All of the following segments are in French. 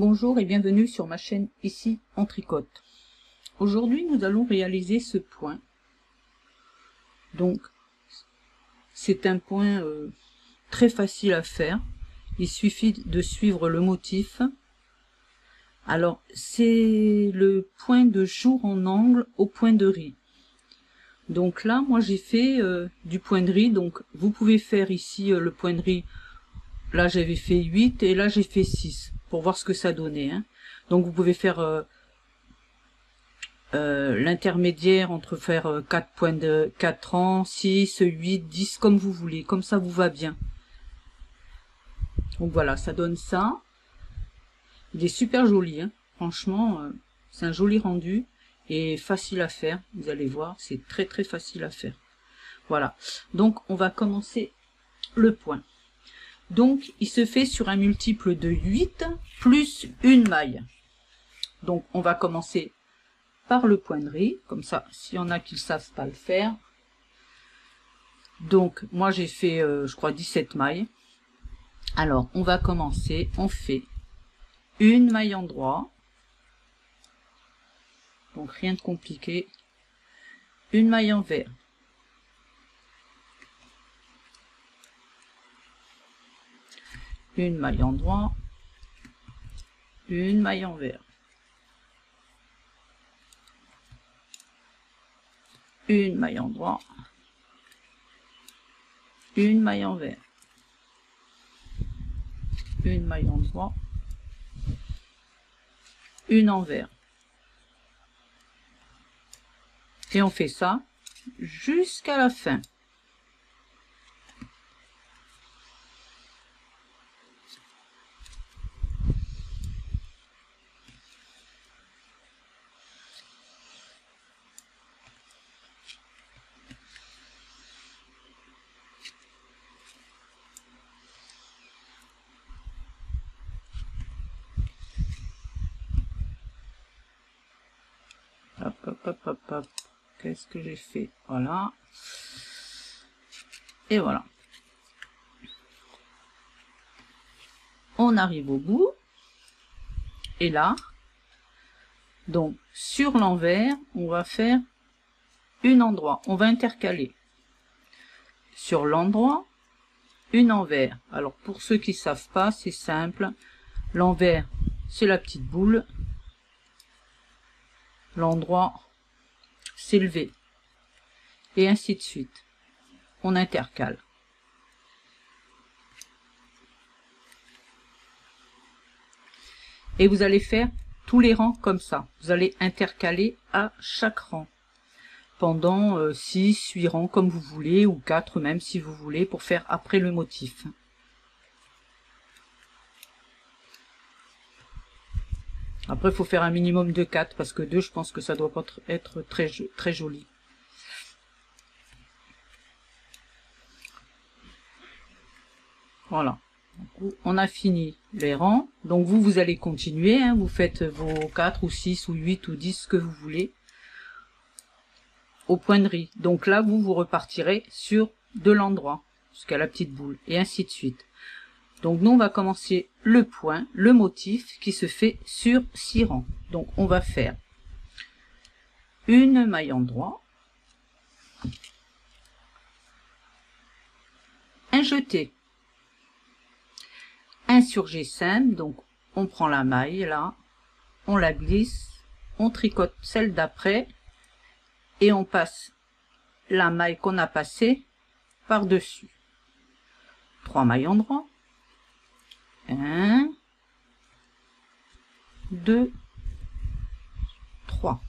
Bonjour et bienvenue sur ma chaîne Ici on tricote. Aujourd'hui nous allons réaliser ce point. Donc c'est un point très facile à faire. Il suffit de suivre le motif. Alors c'est le point de jour en angle au point de riz. Donc là moi j'ai fait du point de riz. Donc vous pouvez faire ici le point de riz. Là j'avais fait 8 et là j'ai fait 6 pour voir ce que ça donnait, hein. Donc vous pouvez faire l'intermédiaire entre faire 4 points de 4 rangs, 6, 8, 10 comme vous voulez, comme ça vous va bien. Donc voilà, ça donne ça. Il est super joli, hein. Franchement c'est un joli rendu et facile à faire. Vous allez voir, c'est très très facile à faire. Voilà, donc on va commencer le point. Donc il se fait sur un multiple de 8 plus une maille. Donc on va commencer par le point de riz, comme ça s'il y en a qui ne savent pas le faire. Donc moi j'ai fait je crois 17 mailles. Alors on va commencer, on fait une maille en droit, donc rien de compliqué, une maille envers, une maille en droit, une maille envers, une maille en droit, une maille envers, une maille en droit, une envers. Et on fait ça jusqu'à la fin. Hop, hop, hop, hop, hop. Qu'est-ce que j'ai fait? Voilà. Et voilà. On arrive au bout. Et là, donc sur l'envers, on va faire une endroit. On va intercaler. Sur l'endroit, une envers. Alors pour ceux qui ne savent pas, c'est simple. L'envers, c'est la petite boule. L'endroit, c'est le V. Et ainsi de suite. On intercale. Et vous allez faire tous les rangs comme ça. Vous allez intercaler à chaque rang. Pendant 6, 8 rangs comme vous voulez, ou 4 même si vous voulez, pour faire après le motif. Après, il faut faire un minimum de 4, parce que 2, je pense que ça doit pas être très joli. Voilà. On a fini les rangs. Donc vous allez continuer, hein, vous faites vos 4 ou 6 ou 8 ou 10, ce que vous voulez, au point de riz. Donc là, vous repartirez sur de l'endroit, jusqu'à la petite boule, et ainsi de suite. Donc nous, on va commencer le point, le motif qui se fait sur 6 rangs. Donc on va faire une maille en droit, un jeté, un surjet simple. Donc on prend la maille là, on la glisse, on tricote celle d'après et on passe la maille qu'on a passée par dessus. 3 mailles en droit, 1, 2, 3,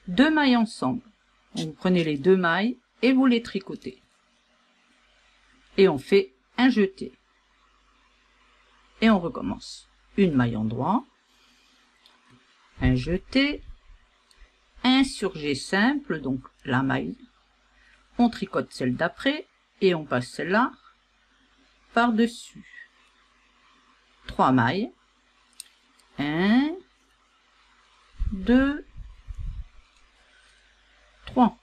2 mailles ensemble. Vous prenez les 2 mailles et vous les tricotez. Et on fait un jeté. Et on recommence. Une maille en droit, un jeté, un surjet simple, donc la maille. On tricote celle d'après et on passe celle-là par-dessus. 3 mailles. 1, 2, 3.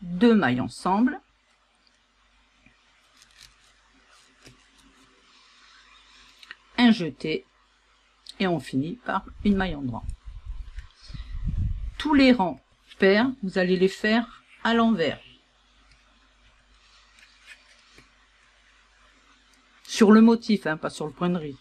2 mailles ensemble. Un jeté, et on finit par une maille endroit. Tous les rangs pairs, vous allez les faire à l'envers. Sur le motif, hein, pas sur le point de riz.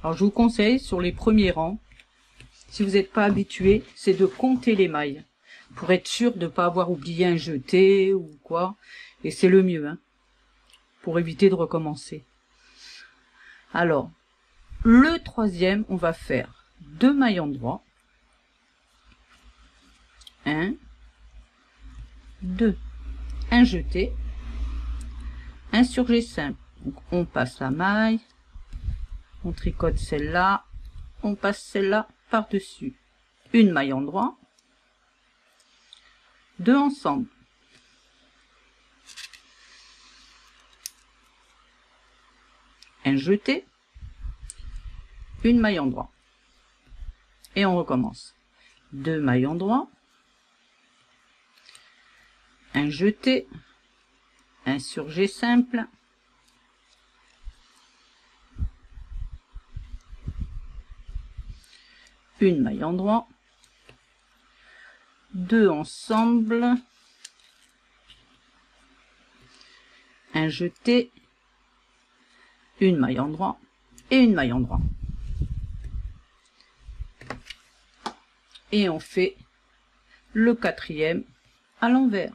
Alors je vous conseille sur les premiers rangs, si vous n'êtes pas habitué, c'est de compter les mailles pour être sûr de ne pas avoir oublié un jeté ou quoi. Et c'est le mieux, hein, pour éviter de recommencer. Alors, le troisième, on va faire 2 mailles endroit. 1, 2, un jeté, un surjet simple. Donc on passe la maille. On tricote celle-là, on passe celle-là par-dessus. Une maille endroit, 2 ensemble. Un jeté, une maille endroit. Et on recommence. 2 mailles endroit, un jeté, un surjet simple, une maille endroit, 2 ensemble, un jeté, une maille endroit et une maille endroit. Et on fait le quatrième à l'envers.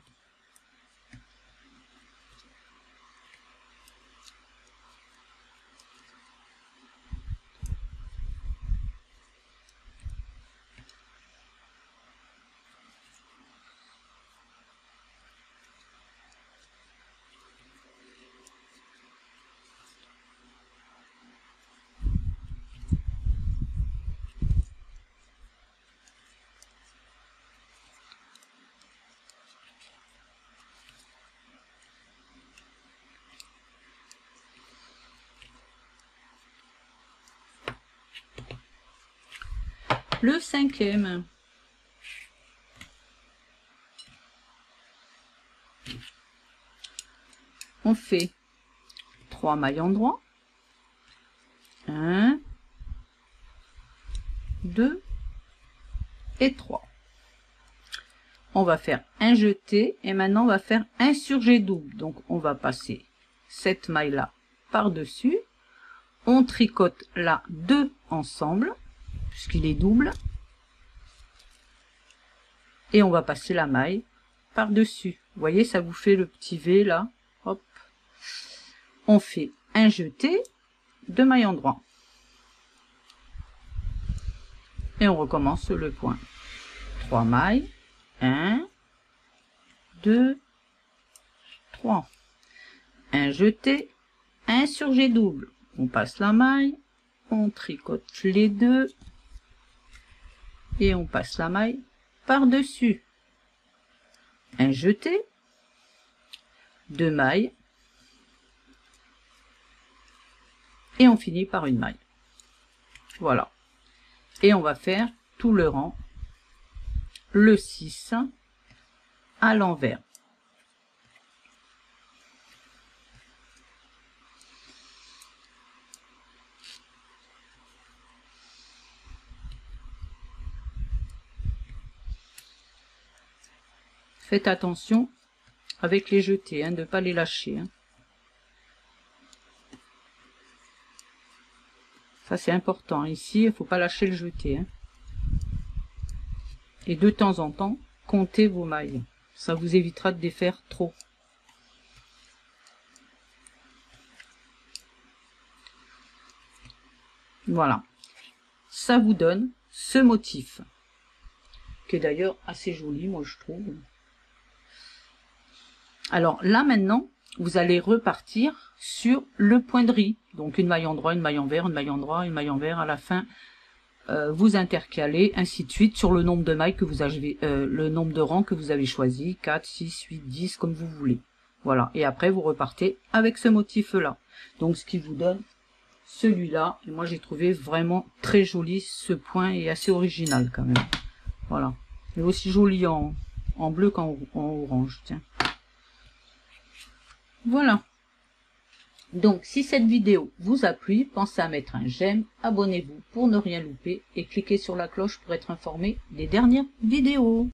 Le cinquième. On fait 3 mailles endroit. 1, 2 et 3. On va faire un jeté et maintenant on va faire un surjet double. Donc on va passer cette maille là par-dessus. On tricote là 2 ensemble puisqu'il est double. Et on va passer la maille par-dessus. Vous voyez, ça vous fait le petit V là. Hop. On fait un jeté, 2 mailles endroit. Et on recommence le point. 3 mailles. 1, 2, 3. Un jeté, un surjet double. On passe la maille, on tricote les 2 et on passe la maille par-dessus. Un jeté, 2 mailles et on finit par une maille. Voilà. Et on va faire tout le rang, le 6 à l'envers. Faites attention avec les jetés, hein, de ne pas les lâcher. Hein. Ça c'est important. Ici, il ne faut pas lâcher le jeté. Hein. Et de temps en temps, comptez vos mailles. Ça vous évitera de défaire trop. Voilà. Ça vous donne ce motif. Qui est d'ailleurs assez joli, moi je trouve. Alors là maintenant, vous allez repartir sur le point de riz. Donc une maille endroit, une maille envers, une maille endroit, une maille envers. À la fin, vous intercalez, ainsi de suite, sur le nombre de mailles que vous avez, le nombre de rangs que vous avez choisi, 4, 6, 8, 10, comme vous voulez. Voilà, et après vous repartez avec ce motif-là. Donc ce qui vous donne celui-là. Et moi j'ai trouvé vraiment très joli ce point et assez original quand même. Voilà, et aussi joli en bleu qu'en orange. Tiens. Voilà. Donc, si cette vidéo vous a plu, pensez à mettre un j'aime, abonnez-vous pour ne rien louper et cliquez sur la cloche pour être informé des dernières vidéos.